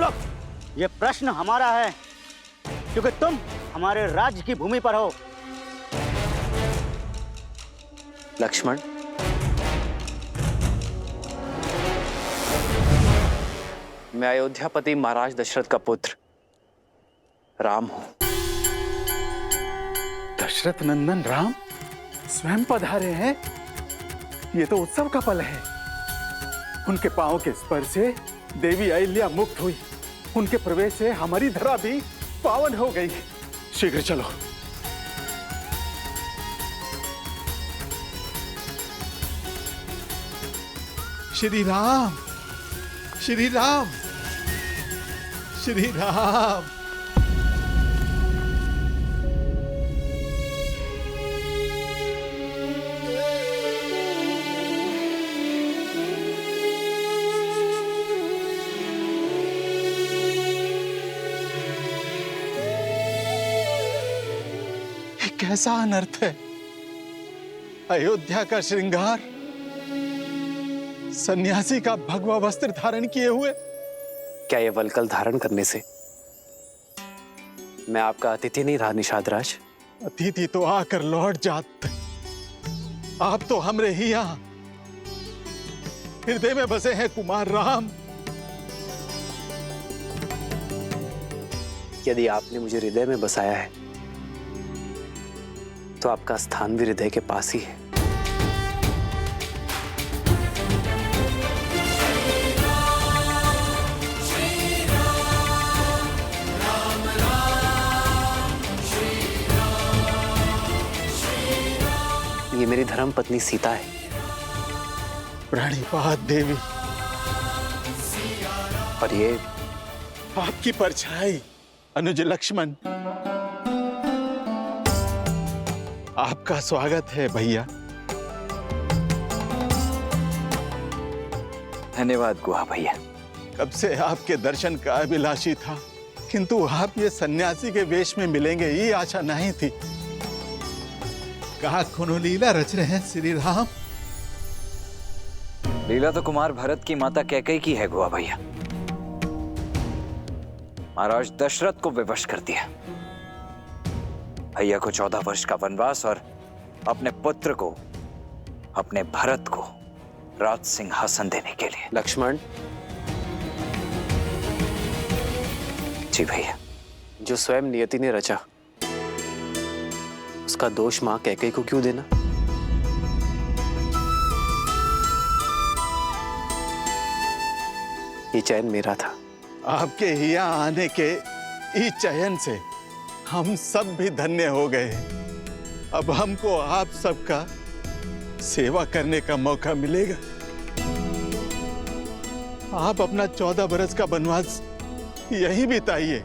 लोग, ये प्रश्न हमारा है क्योंकि तुम हमारे राज्य की भूमि पर हो। लक्ष्मण, मैं अयोध्यापति महाराज दशरथ का पुत्र राम हूं। दशरथ नंदन राम स्वयं पधारे हैं। ये तो उत्सव का पल है। उनके पांव के स्पर्श से देवी अहिल्या मुक्त हुई। उनके प्रवेश से हमारी धरा भी पावन हो गई। शीघ्र चलो। श्री राम, श्री राम, श्री राम। कैसा अनर्थ है। अयोध्या का श्रृंगार सन्यासी का भगवा वस्त्र धारण किए हुए। क्या ये वलकल धारण करने से मैं आपका अतिथि नहीं रहा निषाद राज? अतिथि तो आकर लौट जात। आप तो हमरे ही यहां हृदय में बसे हैं कुमार राम। यदि आपने मुझे हृदय में बसाया है तो आपका स्थान भी हृदय के पास ही है। ये मेरी धर्म पत्नी सीता है। प्रणिपात देवी। और ये आपकी परछाई अनुज लक्ष्मण। आपका स्वागत है भैया। धन्यवाद गुहा भैया। कब से आपके दर्शन का अभिलाषी था, किंतु आप ये सन्यासी के वेश में मिलेंगे ये आशा नहीं थी। कहा कोनो लीला रच रहे हैं श्री राम? लीला तो कुमार भरत की माता कैकेयी की है गुहा भैया। महाराज दशरथ को विवश कर दिया। भैया को 14 वर्ष का वनवास और अपने पुत्र को, अपने भरत को राज सिंहासन देने के लिए। लक्ष्मण जी भैया, जो स्वयं नियति ने रचा उसका दोष मां कैकेयी को क्यों देना? ये चयन मेरा था। आपके यहाँ आने के इस चयन से हम सब भी धन्य हो गए। अब हमको आप सबका सेवा करने का मौका मिलेगा। आप अपना 14 बरस का वनवास यही बिताइए।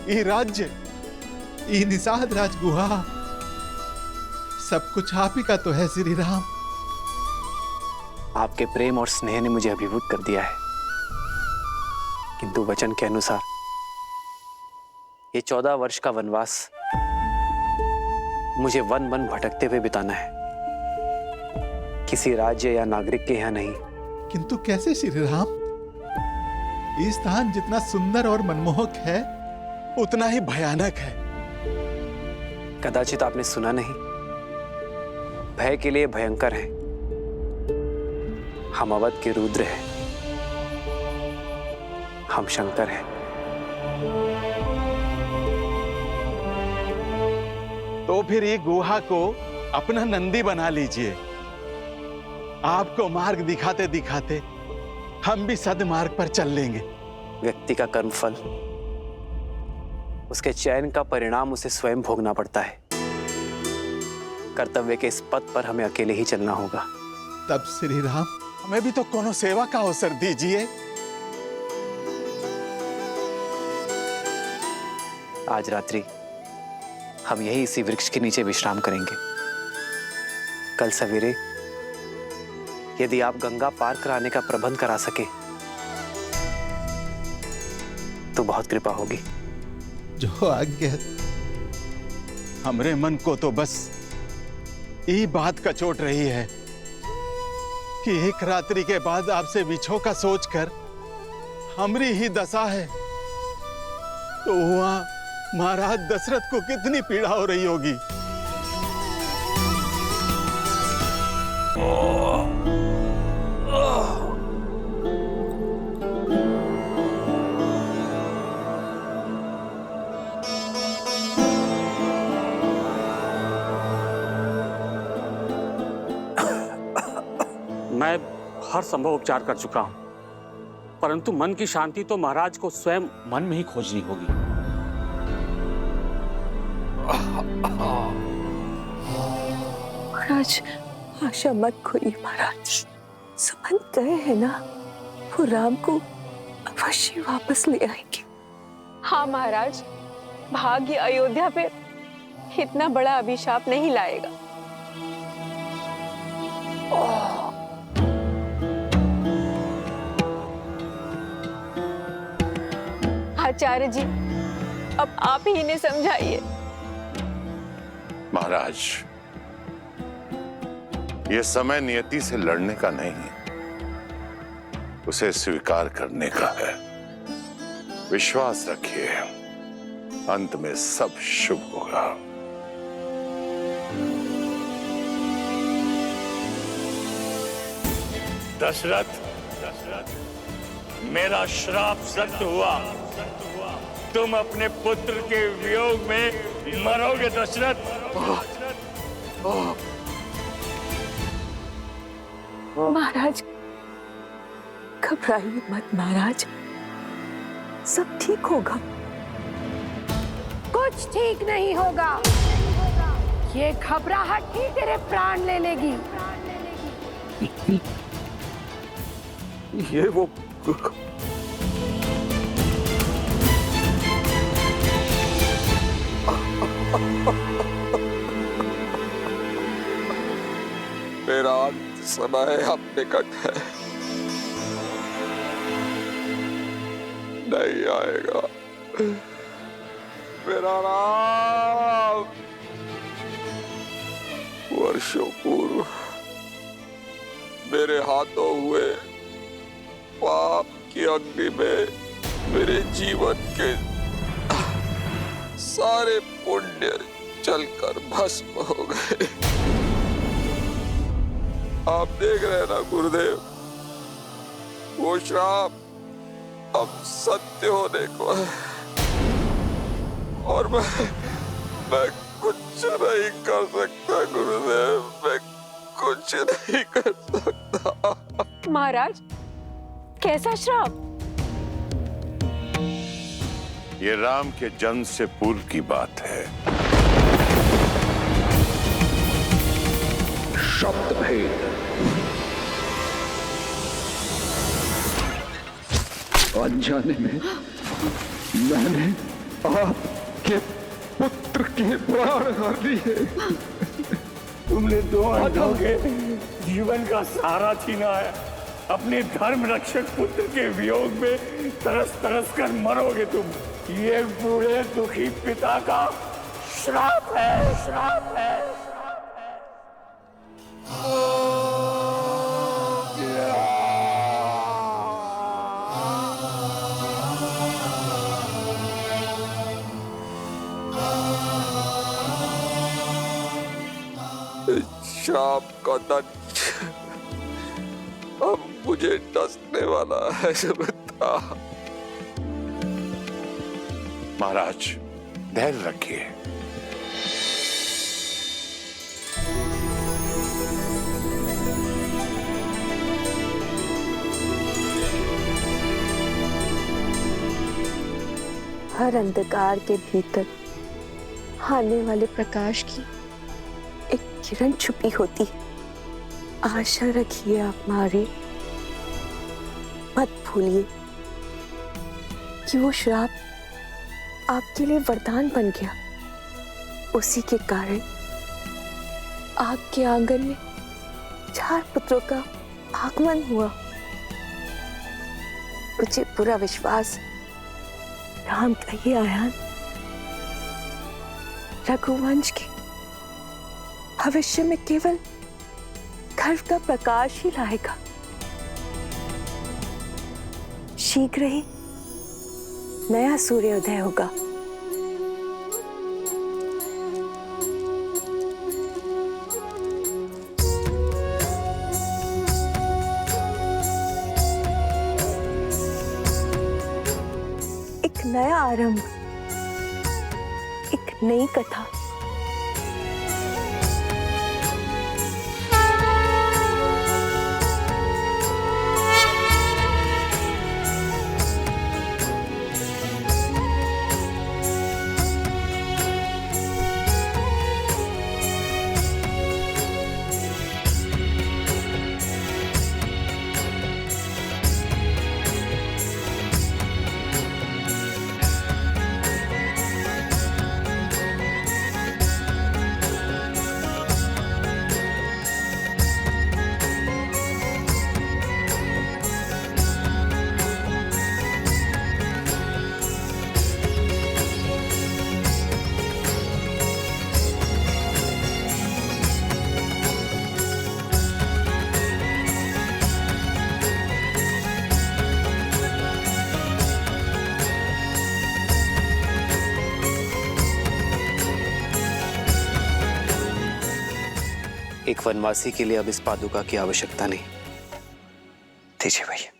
ये राज्य, ये निषाद राज गुहा, सब कुछ आप ही का तो है श्री राम। आपके प्रेम और स्नेह ने मुझे अभिभूत कर दिया है, किंतु वचन के अनुसार ये 14 वर्ष का वनवास मुझे वन वन भटकते हुए बिताना है, किसी राज्य या नागरिक के यहाँ नहीं। किंतु कैसे श्री राम? ये स्थान जितना सुंदर और मनमोहक है उतना ही भयानक है। कदाचित आपने सुना नहीं, भय के लिए भयंकर है। हम अवध के रुद्र हैं, हम शंकर हैं। तो फिर ये गुहा को अपना नंदी बना लीजिए। आपको मार्ग दिखाते दिखाते हम भी सद्मार्ग पर चल लेंगे। व्यक्ति का कर्मफल, उसके चयन का परिणाम उसे स्वयं भोगना पड़ता है। कर्तव्य के इस पथ पर हमें अकेले ही चलना होगा। तब श्री राम हमें भी तो कोनो सेवा का अवसर दीजिए। आज रात्रि हम यही इसी वृक्ष के नीचे विश्राम करेंगे। कल सवेरे यदि आप गंगा पार कराने का प्रबंध करा सके तो बहुत कृपा होगी। जो आज्ञा। हमरे मन को तो बस ये बात कचोट रही है कि एक रात्रि के बाद आपसे विछो का सोचकर हमरी ही दशा है तो वहां महाराज दशरथ को कितनी पीड़ा हो रही होगी। मैं हर संभव उपचार कर चुका हूं, परंतु मन की शांति तो महाराज को स्वयं मन में ही खोजनी होगी। महाराज आशा मत खोइए महाराज, समझ गए हैं ना, वो राम को अवश्य वापस ले आएंगे। हाँ महाराज, भाग्य अयोध्या पे इतना बड़ा अभिशाप नहीं लाएगा। आचार्य जी, अब आप ही इन्हें समझाइए। महाराज, यह समय नियति से लड़ने का नहीं, उसे स्वीकार करने का है। विश्वास रखिए, अंत में सब शुभ होगा। दशरथ, मेरा श्राप सत्य हुआ। तुम अपने पुत्र के वियोग में मरोगे दशरथ। महाराज घबराइए मत महाराज, सब ठीक होगा। कुछ ठीक नहीं होगा, ये घबराहट ही तेरे प्राण ले लेगी। ये वो मेरा अंत समय अब निकट है, नहीं आएगा मेरा राम। वर्षों पूर्व मेरे हाथों हुए पाप की अग्नि में मेरे जीवन के सारे पुण्य जलकर भस्म हो गए। आप देख रहे हैं ना गुरुदेव, वो श्राप अब सत्य होने को है और मैं कुछ नहीं कर सकता गुरुदेव, मैं कुछ नहीं कर सकता। महाराज, कैसा श्राप? ये राम के जन्म से पूर्व की बात है। शब्द भेद, अनजाने में मैंने आपके पुत्र के प्राण हर लिए। तुमने दो अंधों के जीवन का सहारा छीना है। अपने धर्म रक्षक पुत्र के वियोग में तरस तरस कर मरोगे तुम। ये बूढ़े दुखी पिता का श्राप है, श्राप है। श्राप का दंश अब मुझे डसने वाला है सुमित्रा। महाराज, धैर्य रखिए। हर अंधकार के भीतर आने वाले प्रकाश की एक किरण छुपी होती है। आशा रखिए आप मारे, मत भूलिए कि वो श्राप आपके लिए वरदान बन गया। उसी के कारण आपके आंगन में 4 पुत्रों का आगमन हुआ। मुझे पूरा विश्वास राम का ही आयान रघुवंश के भविष्य में केवल गर्व का प्रकाश ही लाएगा। शीघ्र ही नया सूर्योदय होगा। एक नया आरंभ, एक नई कथा। एक वनवासी के लिए अब इस पादुका की आवश्यकता नहीं। दीजिए भैया।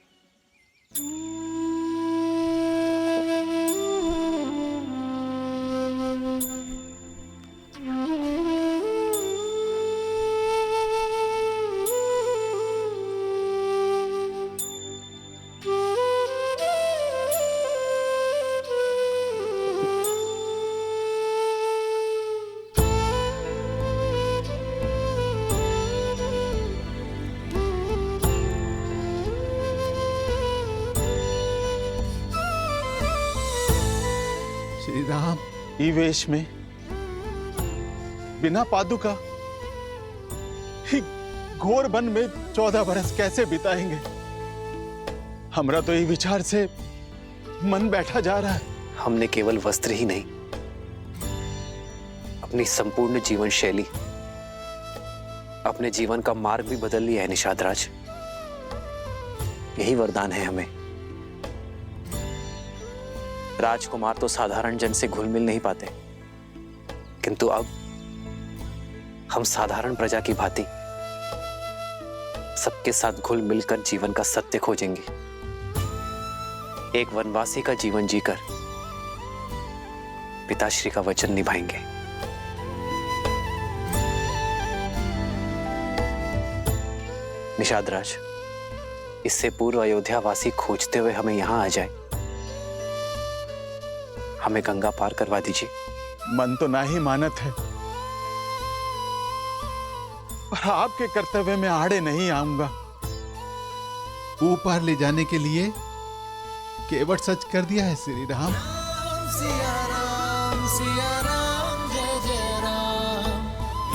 श्री राम, ई वेश में बिना पादुका ही घोर वन में 14 बरस कैसे बिताएंगे? हमरा तो ये विचार से मन बैठा जा रहा है। हमने केवल वस्त्र ही नहीं, अपनी संपूर्ण जीवन शैली, अपने जीवन का मार्ग भी बदल लिया है निषाद राज। यही वरदान है हमें। राजकुमार तो साधारण जन से घुल मिल नहीं पाते, किंतु अब हम साधारण प्रजा की भांति सबके साथ घुल मिलकर जीवन का सत्य खोजेंगे। एक वनवासी का जीवन जीकर पिताश्री का वचन निभाएंगे। निषाद राज, इससे पूर्व अयोध्या वासी खोजते हुए हमें यहां आ जाए। हमें गंगा पार करवा दीजिए। मन तो ना ही मानत है, पर आपके कर्तव्य में आड़े नहीं आऊंगा। ऊपर ले जाने के लिए केवट सच कर दिया है श्री राम। सिया राम जय जय राम,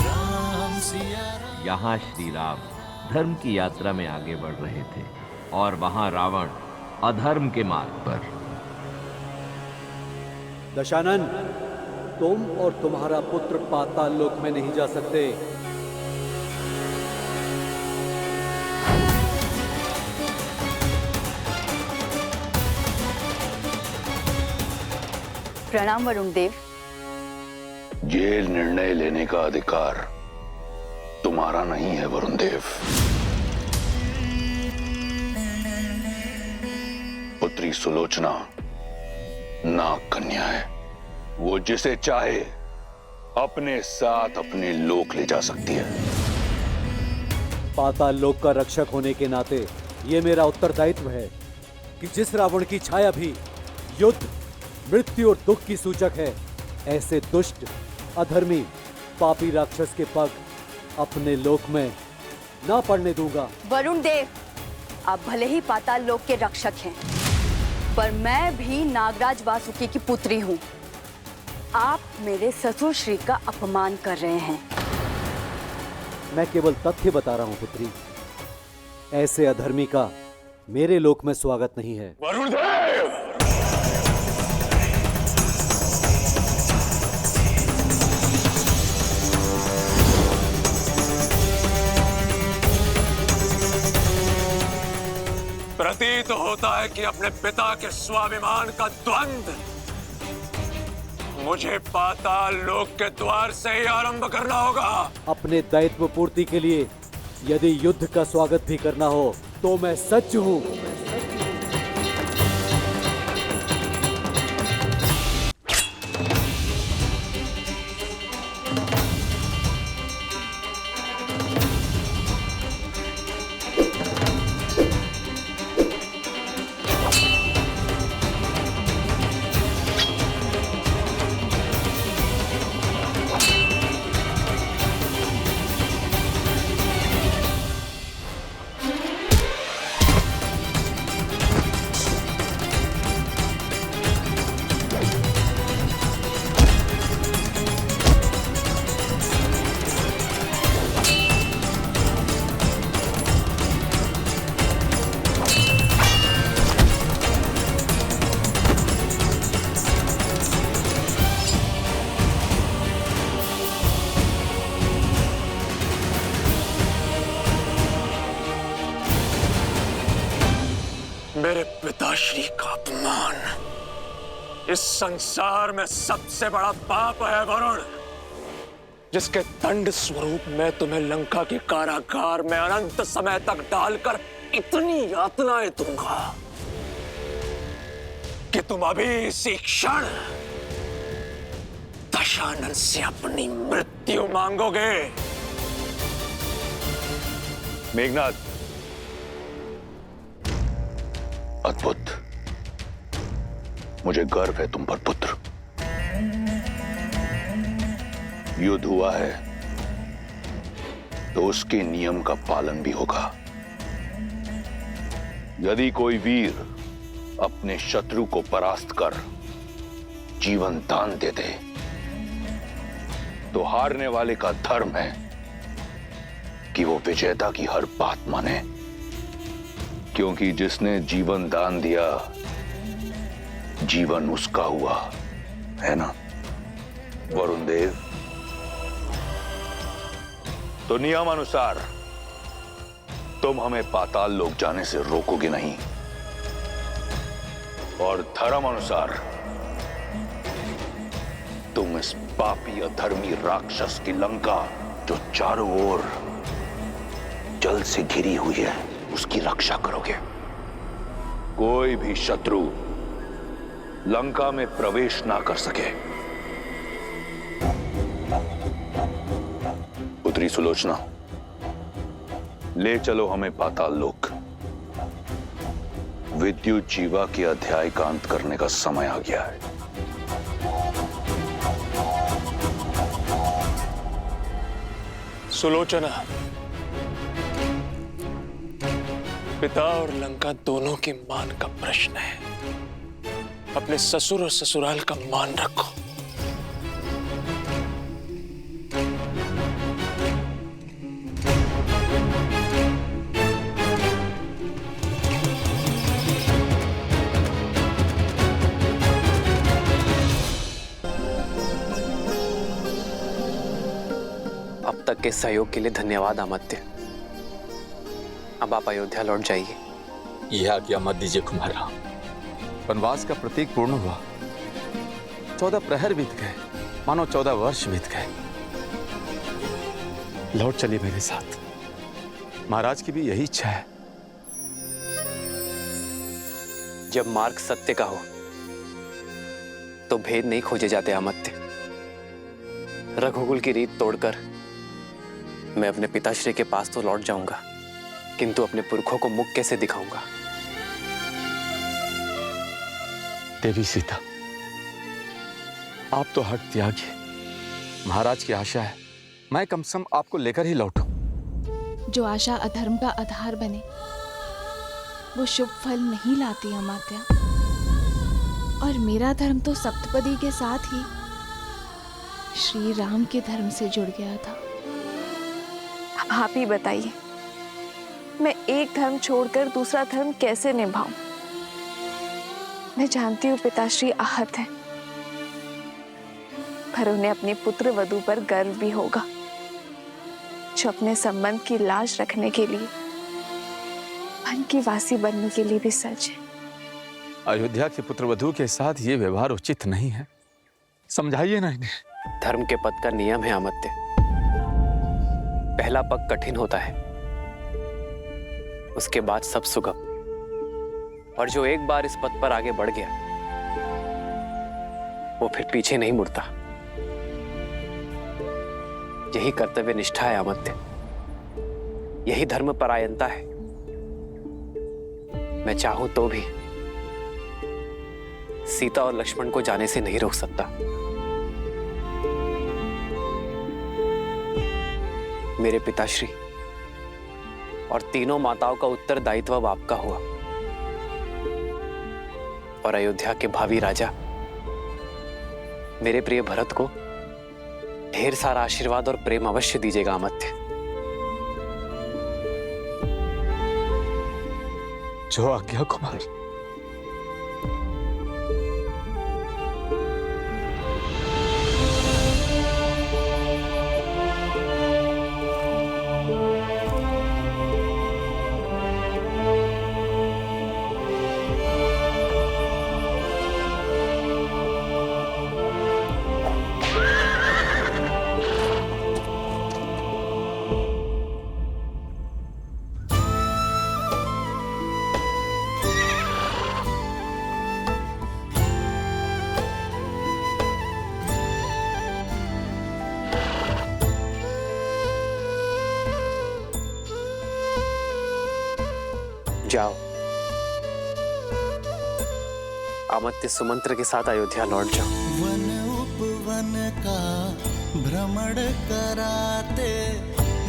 राम सिया राम। यहाँ श्री राम धर्म की यात्रा में आगे बढ़ रहे थे और वहां रावण अधर्म के मार्ग पर। दशानन, तुम और तुम्हारा पुत्र पाताल लोक में नहीं जा सकते। प्रणाम वरुण देव। ये निर्णय लेने का अधिकार तुम्हारा नहीं है वरुण देव। पुत्री सुलोचना नाग कन्या है, वो जिसे चाहे अपने साथ अपने लोक ले जा सकती है। पाताल लोक का रक्षक होने के नाते ये मेरा उत्तरदायित्व है कि जिस रावण की छाया भी युद्ध, मृत्यु और दुख की सूचक है, ऐसे दुष्ट, अधर्मी, पापी राक्षस के पग अपने लोक में ना पड़ने दूंगा। वरुण देव, आप भले ही पाताल लोक के रक्षक हैं, पर मैं भी नागराज वासुकी की पुत्री हूँ। आप मेरे ससुर श्री का अपमान कर रहे हैं। मैं केवल तथ्य बता रहा हूँ पुत्री। ऐसे अधर्मी का मेरे लोक में स्वागत नहीं है। वरुण देव! प्रतीत होता है कि अपने पिता के स्वाभिमान का द्वंद मुझे पाताल लोक के द्वार से ही आरंभ करना होगा। अपने दायित्व पूर्ति के लिए यदि युद्ध का स्वागत भी करना हो तो मैं सच हूं। मेरे पिताश्री का अपमान इस संसार में सबसे बड़ा पाप है वरुण, जिसके दंड स्वरूप मैं तुम्हें लंका के कारागार में अनंत समय तक डालकर इतनी यातनाएं दूंगा कि तुम अभी इसी क्षण दशानन से अपनी मृत्यु मांगोगे। मेघनाद, अद्भुत, मुझे गर्व है तुम पर पुत्र। युद्ध हुआ है तो उसके नियम का पालन भी होगा। यदि कोई वीर अपने शत्रु को परास्त कर जीवन दान दे दे तो हारने वाले का धर्म है कि वो विजेता की हर बात माने, क्योंकि जिसने जीवन दान दिया जीवन उसका हुआ, है ना वरुण देव? तो नियम अनुसार तुम हमें पाताल लोक जाने से रोकोगे नहीं, और धर्म अनुसार तुम इस पापी अधर्मी राक्षस की लंका जो चारों ओर जल से घिरी हुई है उसकी रक्षा करोगे। कोई भी शत्रु लंका में प्रवेश ना कर सके। पुत्री सुलोचना, ले चलो हमें पाताल लोक। विद्युत जीवा के अध्याय का अंत करने का समय आ गया है। सुलोचना, पिता और लंका दोनों के मान का प्रश्न है। अपने ससुर और ससुराल का मान रखो। अब तक के सहयोग के लिए धन्यवाद अमात्य। अब आप अयोध्या लौट जाइए। यह आज्ञा मत दीजिए कुमारा। वनवास का प्रतीक पूर्ण हुआ। 14 प्रहर बीत गए, मानो 14 वर्ष बीत गए। लौट चलिए मेरे साथ। महाराज की भी यही इच्छा है। जब मार्ग सत्य का हो तो भेद नहीं खोजे जाते अमात्य। रघुकुल की रीत तोड़कर मैं अपने पिताश्री के पास तो लौट जाऊंगा, किंतु अपने पुरखों को मुख कैसे दिखाऊंगा? देवी सीता, आप तो हट त्यागी। महाराज की आशा है मैं कम से कम आपको लेकर ही लौटूं। जो आशा अधर्म का आधार बने वो शुभ फल नहीं लाती अमात्या। और मेरा धर्म तो सप्तपदी के साथ ही श्री राम के धर्म से जुड़ गया था। अब आप ही बताइए, मैं एक धर्म छोड़कर दूसरा धर्म कैसे निभाऊं? मैं जानती हूँ पिताश्री आहत हैं, पर उन्हें अपनी पुत्र वधू पर गर्व भी होगा, जो अपने संबंध की लाज रखने के लिए मन की वासी बनने के लिए भी सच है। अयोध्या के पुत्रवधू के साथ ये व्यवहार उचित नहीं है, समझाइए ना इन्हें। धर्म के पद का नियम है अमात्य। पहला पग कठिन होता है, उसके बाद सब सुगम। और जो एक बार इस पद पर आगे बढ़ गया वो फिर पीछे नहीं मुड़ता। यही कर्तव्य निष्ठा है अमात्य, यही धर्म परायणता है। मैं चाहूं तो भी सीता और लक्ष्मण को जाने से नहीं रोक सकता। मेरे पिताश्री और तीनों माताओं का उत्तरदायित्व अब आपका हुआ, और अयोध्या के भावी राजा मेरे प्रिय भरत को ढेर सारा आशीर्वाद और प्रेम अवश्य दीजिएगा अमात्य। जो आज्ञा कुमार। जाओ, अमात्य सुमंत्र के साथ अयोध्या लौट जाओ। वन उपवन का भ्रमण कराते,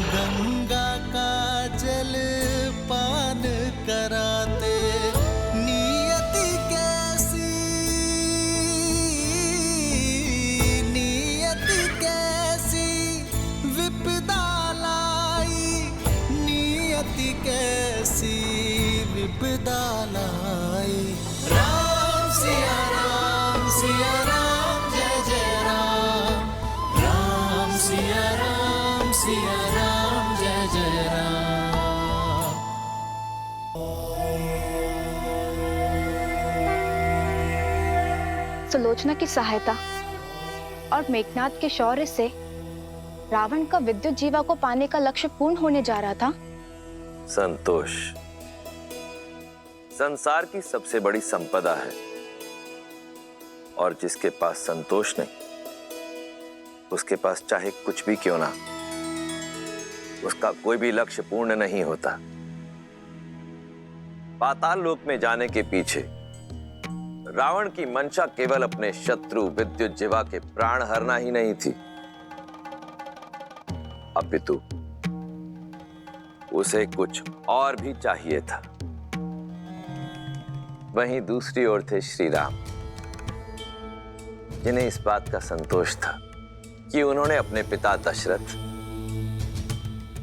गंगा का जल पान कराते, नियति कैसी विपदा लाई, नियति कैसी विपदा लाई। राम सिया राम जय जय राम, राम सिया राम जय जय राम। सुलोचना की सहायता और मेघनाद के शौर्य से रावण का विद्युत जीवा को पाने का लक्ष्य पूर्ण होने जा रहा था। संतोष संसार की सबसे बड़ी संपदा है, और जिसके पास संतोष नहीं उसके पास चाहे कुछ भी क्यों ना, उसका कोई भी लक्ष्य पूर्ण नहीं होता। पाताल लोक में जाने के पीछे रावण की मंशा केवल अपने शत्रु विद्युत जीवा के प्राण हरना ही नहीं थी, अपितु उसे कुछ और भी चाहिए था। वहीं दूसरी ओर थे श्री राम, जिन्हें इस बात का संतोष था कि उन्होंने अपने पिता दशरथ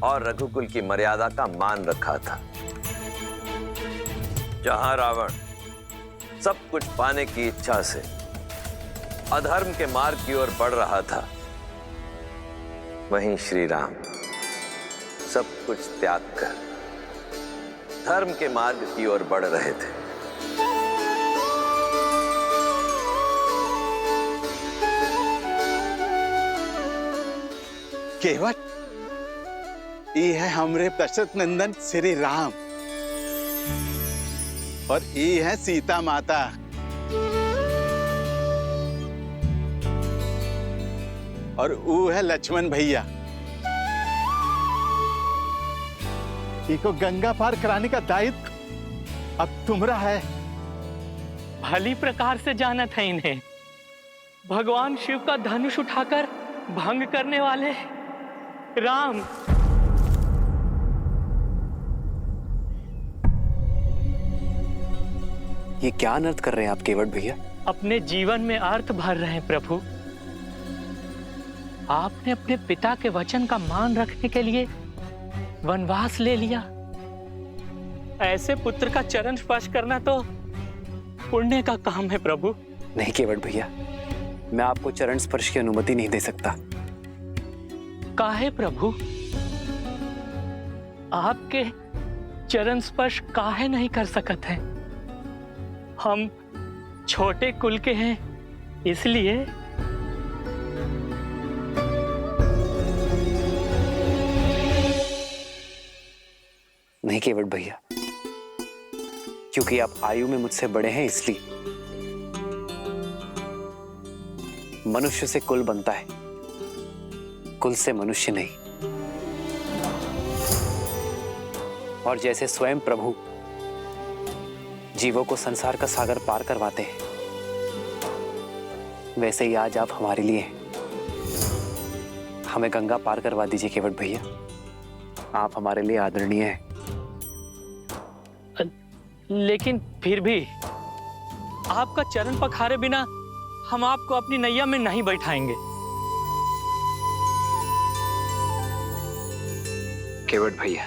और रघुकुल की मर्यादा का मान रखा था। जहां रावण सब कुछ पाने की इच्छा से अधर्म के मार्ग की ओर बढ़ रहा था, वहीं श्री राम सब कुछ त्याग कर धर्म के मार्ग की ओर बढ़ रहे थे। केवट ये है हमरे दशरथ नंदन श्री राम, और ये है सीता माता। और वो है लक्ष्मण भैया। इको गंगा पार कराने का दायित्व अब तुम्हारा है। भली प्रकार से जाना था इन्हें, भगवान शिव का धनुष उठाकर भंग करने वाले राम। ये क्या अनर्थ कर रहे हैं आप केवट भैया? अपने जीवन में अर्थ भर रहे हैं प्रभु। आपने अपने पिता के वचन का मान रखने के लिए वनवास ले लिया। ऐसे पुत्र का चरण स्पर्श करना तो पुण्य का काम है प्रभु। नहीं केवट भैया, मैं आपको चरण स्पर्श की अनुमति नहीं दे सकता। काहे प्रभु? आपके चरण स्पर्श काहे नहीं कर सकते हैं? हम छोटे कुल के हैं इसलिए। नहीं केवट भैया, क्योंकि आप आयु में मुझसे बड़े हैं इसलिए। मनुष्य से कुल बनता है, कुल से मनुष्य नहीं। और जैसे स्वयं प्रभु जीवों को संसार का सागर पार करवाते हैं, वैसे ही आज आप हमारे लिए हैं। हमें गंगा पार करवा दीजिए केवट भैया, आप हमारे लिए आदरणीय हैं। लेकिन फिर भी आपका चरण पखारे बिना हम आपको अपनी नैया में नहीं बैठाएंगे। केवट भैया,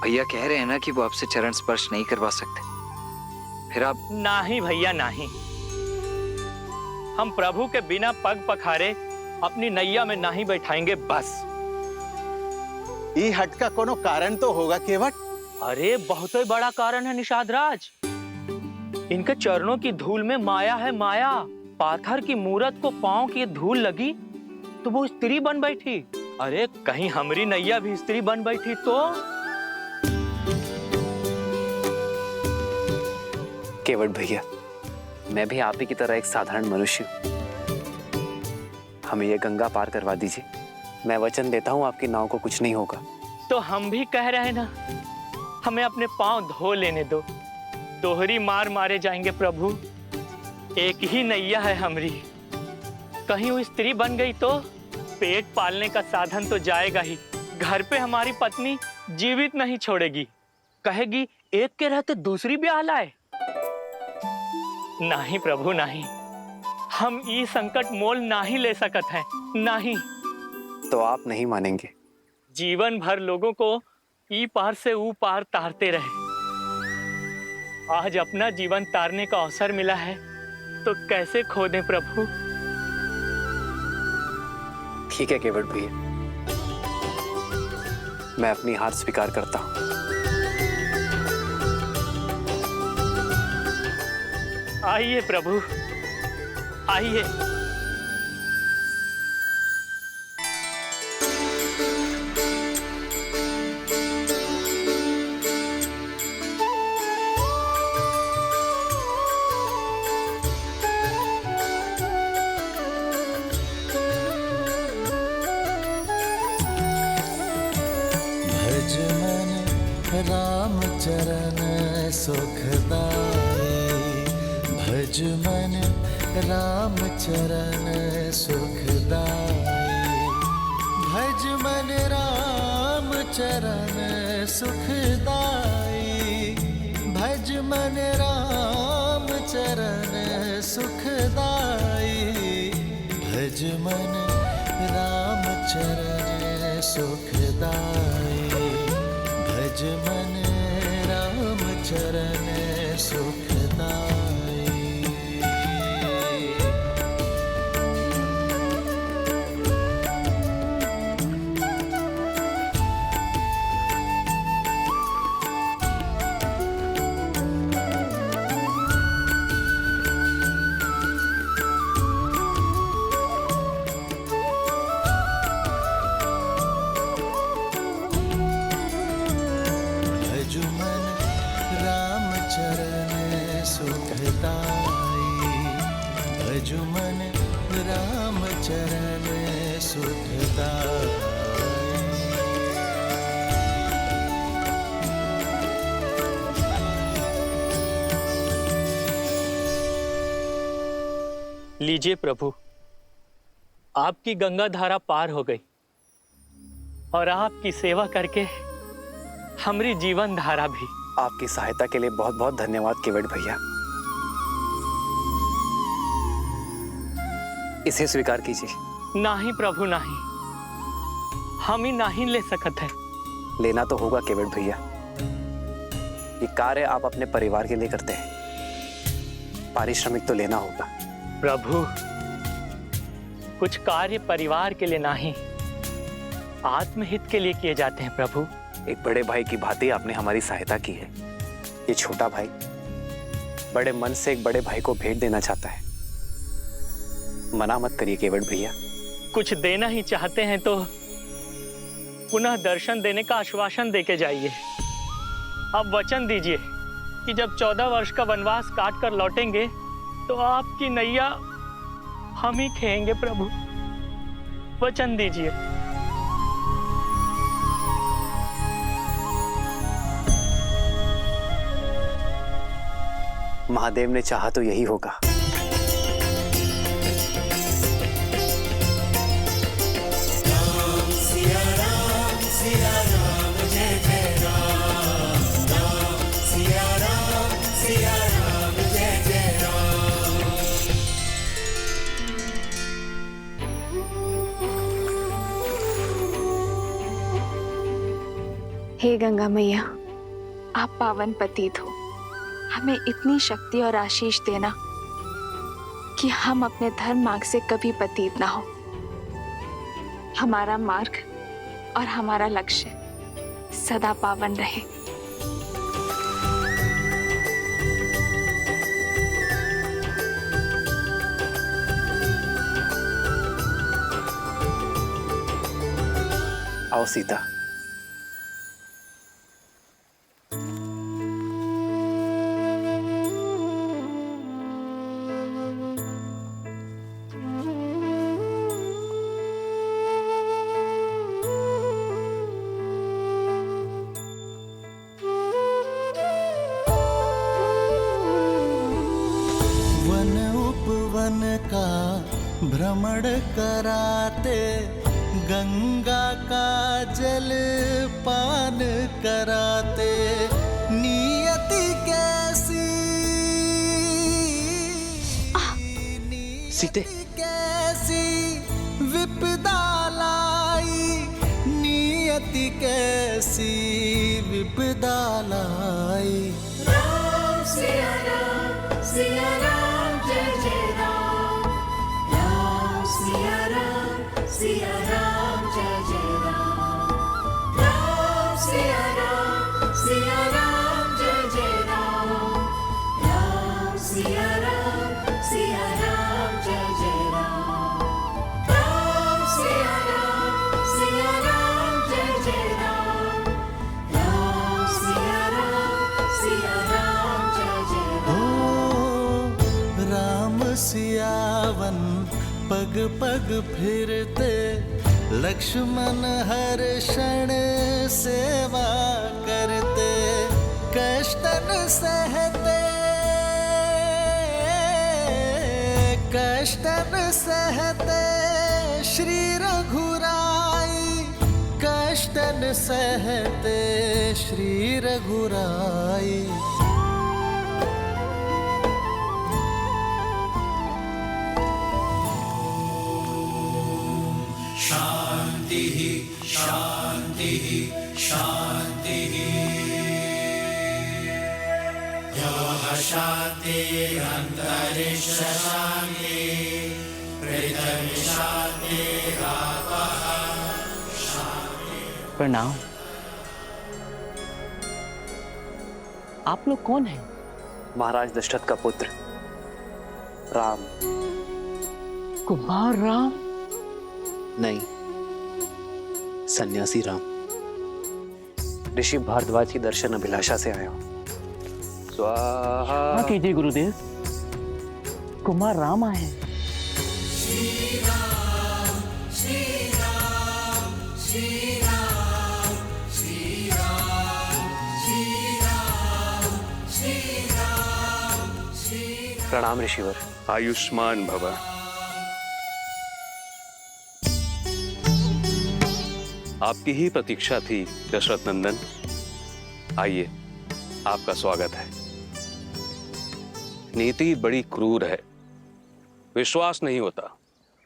भैया कह रहे हैं ना कि वो आपसे चरण स्पर्श नहीं करवा सकते, फिर आप। नहीं भैया नहीं, हम प्रभु के बिना पग पखारे अपनी नैया में नहीं बैठाएंगे बस। ई हट का कोनो कारण तो होगा केवट। अरे बहुत ही बड़ा कारण है निषाद राज। इनके चरणों की धूल में माया है, माया। पाथर की मूरत को पांव की धूल लगी तो वो स्त्री बन बैठी। अरे कहीं हमारी नैया भी स्त्री बन बैठी तो। केवट भैया, मैं भी आप ही की तरह एक साधारण मनुष्य हूं। हमें ये गंगा पार करवा दीजिए। मैं वचन देता हूं आपकी नाव को कुछ नहीं होगा। तो हम भी कह रहे हैं ना, हमें अपने पांव धो लेने दो। दोहरी मार मारे जाएंगे प्रभु। एक ही नैया है हमरी, कहीं वो स्त्री बन गई तो पेट पालने का साधन तो जाएगा ही। घर पे हमारी पत्नी जीवित नहीं छोड़ेगी, कहेगी एक के रहते दूसरी ब्याह लाए। नहीं प्रभु नहीं, हम ये संकट मोल नहीं ले सकत हैं, नहीं। तो आप नहीं मानेंगे? जीवन भर लोगों को ई पार से ऊ पार तारते रहे। आज अपना जीवन तारने का अवसर मिला है तो कैसे खो दें प्रभु। ठीक है केवट भैया, मैं अपनी हार स्वीकार करता हूं। आइए प्रभु, आइए। भज मन राम चरण सुखदाई, भज मन राम चरण सुखदाई, भज मन राम चरण सुखदाई, भज मन राम चरण सुखदाई, भज मन राम चरण सुखदाई, भज मन राम चरण सुखदाई। भज मन राम चरण सुखदाई, भज मन राम चरण सुखदाई। लीजिए प्रभु, आपकी गंगा धारा पार हो गई और आपकी सेवा करके हमारी जीवन धारा भी। आपकी सहायता के लिए बहुत बहुत धन्यवाद केवट भैया। इसे स्वीकार कीजिए। नहीं प्रभु नहीं, हम ही नहीं ले सकते हैं। लेना तो होगा केवट भैया, ये कार्य आप अपने परिवार के लिए करते हैं, पारिश्रमिक तो लेना होगा। प्रभु, कुछ कार्य परिवार के लिए नहीं, आत्महित के लिए किए जाते हैं प्रभु। एक बड़े भाई की भांति आपने हमारी सहायता की है। ये छोटा भाई बड़े मन से एक बड़े भाई को भेंट देना चाहता है। मना मत करिए केवट भैया। कुछ देना ही चाहते हैं तो पुनः दर्शन देने का आश्वासन देके जाइए। आप वचन दीजिए कि जब 14 वर्ष का वनवास काट कर लौटेंगे तो आपकी नैया हम ही खेएंगे प्रभु। वचन दीजिए। महादेव ने चाहा तो यही होगा। हे गंगा मैया, आप पावन पतित हो। हमें इतनी शक्ति और आशीष देना कि हम अपने धर्म मार्ग से कभी पतित ना हो। हमारा मार्ग और हमारा लक्ष्य सदा पावन रहे। आओ सीता। वन उपवन का भ्रमण कराते, गंगा का जल पान कराते, नियति कैसी सीते कैसी विपदा लाई, नियति कैसी विपदा लाई। राम सिया राम जय जय राम। राम सिया राम जय जय राम। राम सिया राम जय जय राम। राम सिया राम जय जय राम। राम सिया राम जय जय राम। राम सिया राम जय जय राम। राम सियावन पग पग फिरते, लक्ष्मण हर क्षण सेवा करते, कष्टन सहते, कष्टन सहते श्री रघुराई, कष्टन सहते श्री रघुराई। शांति शांति शांति। योः शान्तिरन्तरिक्ष शान्ति, पृथिवी शान्तिरापः शान्ति। प्रणाम। आप लोग कौन हैं? महाराज दशरथ का पुत्र राम। कुमार राम? नहीं, सन्यासी राम। ऋषि भारद्वाज की दर्शन अभिलाषा से आया हूं। स्वाहा। हाँ कीजिए गुरुदेव। कुमार राम आए हैं। श्री राम श्री राम श्री राम श्री राम श्री राम श्री राम श्री। प्रणाम ऋषिवर। आयुष्मान भव। आपकी ही प्रतीक्षा थी दशरथ नंदन। आइए, आपका स्वागत है। नीति बड़ी क्रूर है। विश्वास नहीं होता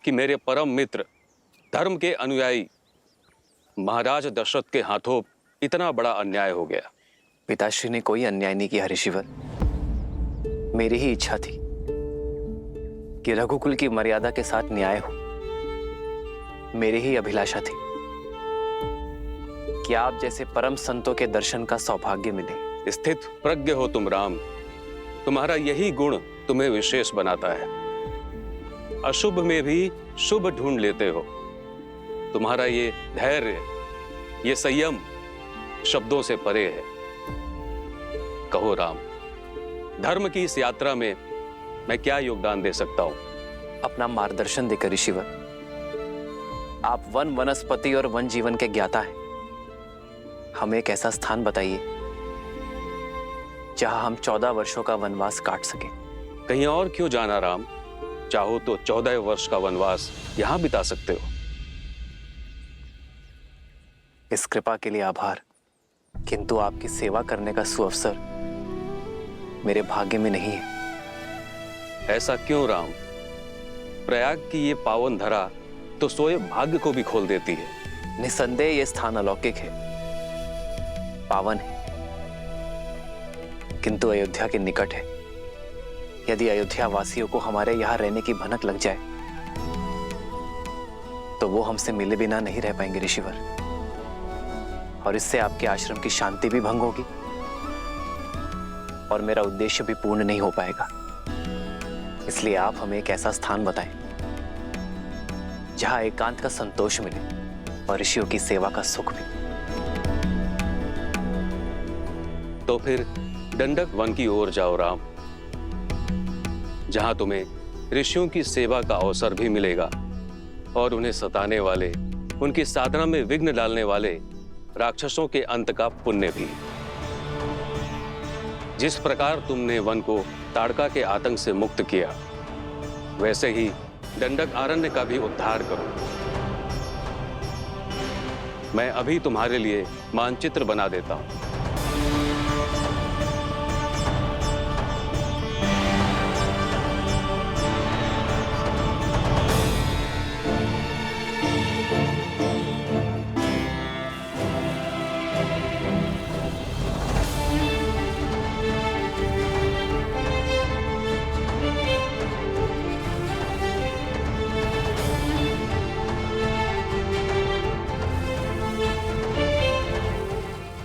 कि मेरे परम मित्र, धर्म के अनुयायी महाराज दशरथ के हाथों इतना बड़ा अन्याय हो गया। पिताश्री ने कोई अन्याय नहीं किया ऋषिवर। मेरी ही इच्छा थी कि रघुकुल की मर्यादा के साथ न्याय हो। मेरी ही अभिलाषा थी कि आप जैसे परम संतों के दर्शन का सौभाग्य मिले। स्थित प्रज्ञ हो तुम राम। तुम्हारा यही गुण तुम्हें विशेष बनाता है। अशुभ में भी शुभ ढूंढ लेते हो। तुम्हारा ये धैर्य, ये संयम शब्दों से परे है। कहो राम, धर्म की इस यात्रा में मैं क्या योगदान दे सकता हूं? अपना मार्गदर्शन देकर ऋषिवर। आप वन वनस्पति और वन जीवन के ज्ञाता हैं। हमें एक ऐसा स्थान बताइए जहां हम 14 वर्षों का वनवास काट सकें। कहीं और क्यों जाना राम? चाहो तो 14 वर्ष का वनवास यहां बिता सकते हो। इस कृपा के लिए आभार, किंतु आपकी सेवा करने का सुअवसर मेरे भाग्य में नहीं है। ऐसा क्यों राम? प्रयाग की ये पावन धरा तो सोए भाग्य को भी खोल देती है। निसंदेह ये स्थान अलौकिक है, पावन है, किंतु अयोध्या के निकट है। यदि अयोध्या वासियों को हमारे यहां रहने की भनक लग जाए तो वो हमसे मिले बिना नहीं रह पाएंगे ऋषिवर, और इससे आपके आश्रम की शांति भी भंग होगी और मेरा उद्देश्य भी पूर्ण नहीं हो पाएगा। इसलिए आप हमें एक ऐसा स्थान बताएं जहां एकांत का संतोष मिले और ऋषियों की सेवा का सुख भी। तो फिर दंडक वन की ओर जाओ राम, जहां तुम्हें ऋषियों की सेवा का अवसर भी मिलेगा और उन्हें सताने वाले, उनकी साधना में विघ्न डालने वाले राक्षसों के अंत का पुण्य भी। जिस प्रकार तुमने वन को ताड़का के आतंक से मुक्त किया, वैसे ही दंडक आरण्य का भी उद्धार करो। मैं अभी तुम्हारे लिए मानचित्र बना देता हूं।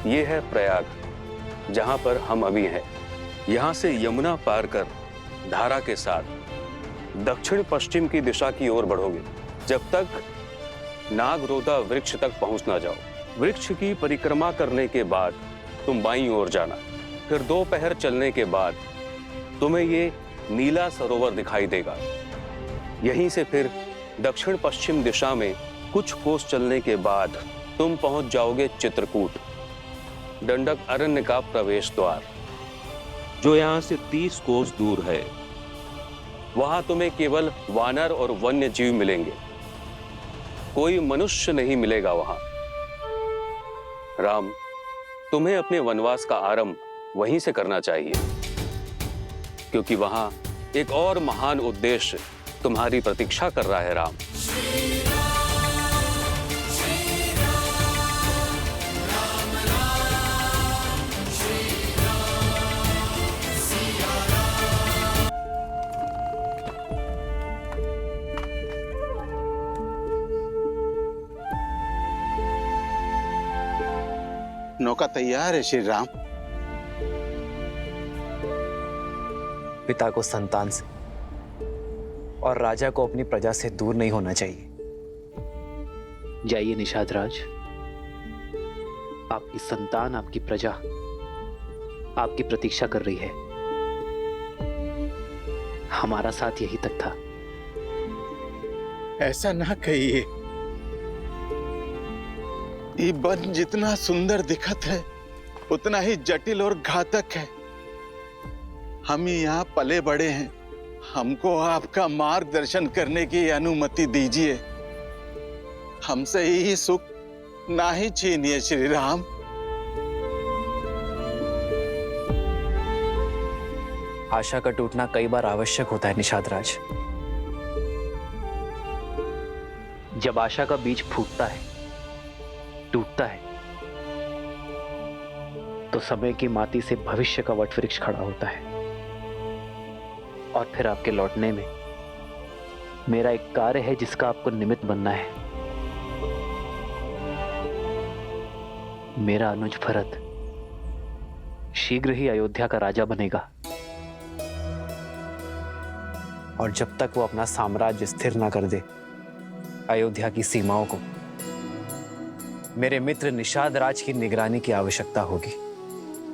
ये है प्रयाग, जहां पर हम अभी हैं। यहां से यमुना पार कर धारा के साथ दक्षिण पश्चिम की दिशा की ओर बढ़ोगे, जब तक नागरोदा वृक्ष तक पहुंच ना जाओ। वृक्ष की परिक्रमा करने के बाद तुम बाईं ओर जाना। फिर 2 पहर चलने के बाद तुम्हें ये नीला सरोवर दिखाई देगा। यहीं से फिर दक्षिण पश्चिम दिशा में कुछ कोस चलने के बाद तुम पहुंच जाओगे चित्रकूट, दंडक अरण्य का प्रवेश द्वार, जो यहां से 30 कोस दूर है। वहां तुम्हें केवल वानर और वन्य जीव मिलेंगे, कोई मनुष्य नहीं मिलेगा वहां। राम, तुम्हें अपने वनवास का आरंभ वहीं से करना चाहिए, क्योंकि वहां एक और महान उद्देश्य तुम्हारी प्रतीक्षा कर रहा है राम। नौका तैयार है श्री राम। पिता को संतान से और राजा को अपनी प्रजा से दूर नहीं होना चाहिए। जाइए निषाद राज, आपकी संतान, आपकी प्रजा आपकी प्रतीक्षा कर रही है। हमारा साथ यही तक था। ऐसा ना कहिए, ये वन जितना सुंदर दिखत है उतना ही जटिल और घातक है। हम यहाँ पले बड़े हैं, हमको आपका मार्गदर्शन करने की अनुमति दीजिए। हमसे यही सुख ना ही छीनिए श्री राम। आशा का टूटना कई बार आवश्यक होता है निषाद राज। जब आशा का बीज फूटता है, टूटता है, तो समय की माटी से भविष्य का वटवृक्ष खड़ा होता है। और फिर आपके लौटने में मेरा एक कार्य है जिसका आपको निमित्त बनना है। मेरा अनुज भरत शीघ्र ही अयोध्या का राजा बनेगा। और जब तक वो अपना साम्राज्य स्थिर ना कर दे अयोध्या की सीमाओं को, मेरे मित्र निषाद राज की निगरानी की आवश्यकता होगी।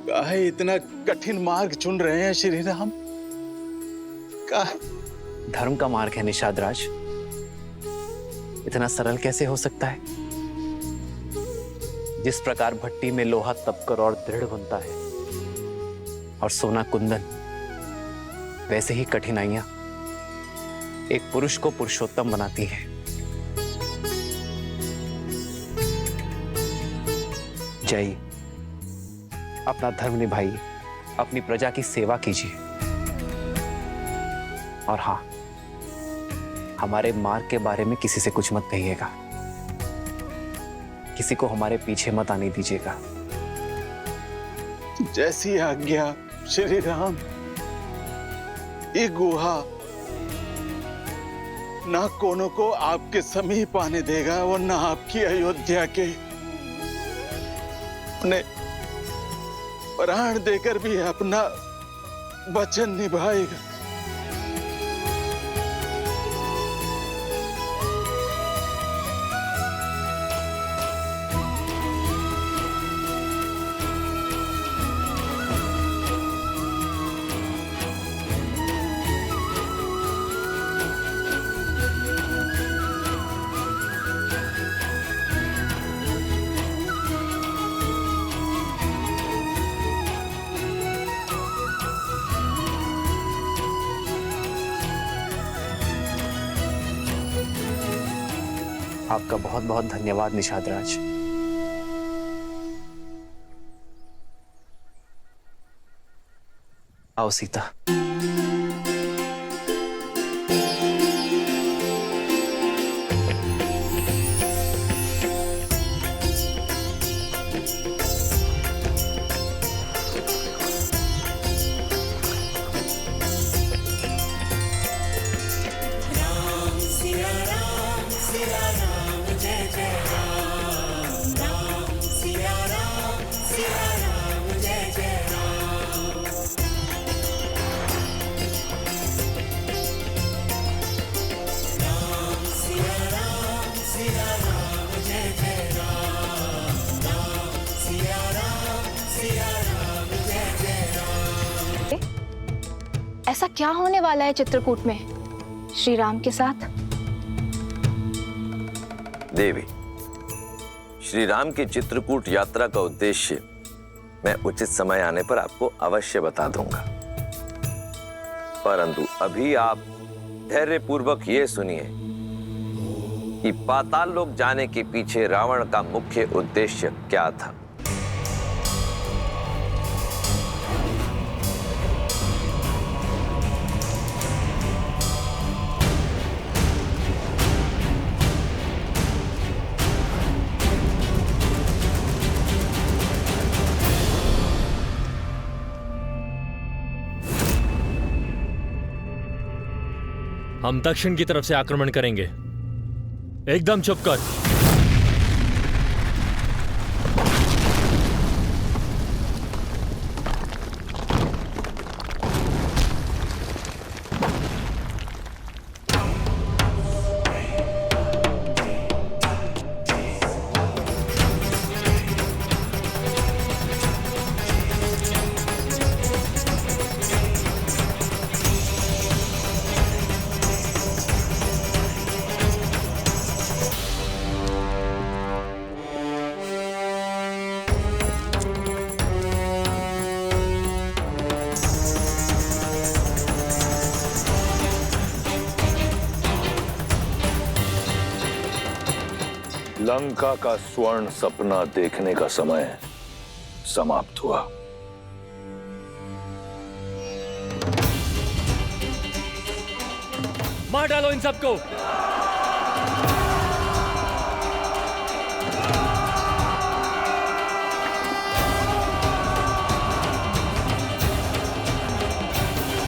काहे इतना कठिन मार्ग चुन रहे हैं श्री राम? धर्म का मार्ग है निषाद राज, इतना सरल कैसे हो सकता है? जिस प्रकार भट्टी में लोहा तपकर और दृढ़ बनता है और सोना कुंदन, वैसे ही कठिनाइयां एक पुरुष को पुरुषोत्तम बनाती हैं। जय, अपना धर्म निभाइए, अपनी प्रजा की सेवा कीजिए, और हां, हमारे मार्ग के बारे में किसी से कुछ मत कहिएगा, किसी को हमारे पीछे मत आने दीजिएगा। जैसी आज्ञा श्री राम। ये गुहा ना कोनो को आपके समीप आने देगा और ना आपकी अयोध्या के अपने प्राण देकर भी अपना वचन निभाएगा। आपका बहुत बहुत धन्यवाद निषाद राज। आओ सीता। ऐसा क्या होने वाला है चित्रकूट में श्री राम के साथ? देवी, श्री राम की चित्रकूट यात्रा का उद्देश्य मैं उचित समय आने पर आपको अवश्य बता दूंगा, परंतु अभी आप धैर्यपूर्वक ये सुनिए कि पाताल लोक जाने के पीछे रावण का मुख्य उद्देश्य क्या था। हम दक्षिण की तरफ से आक्रमण करेंगे। एकदम चुप कर। लंका का स्वर्ण सपना देखने का समय समाप्त हुआ। मार डालो इन सबको।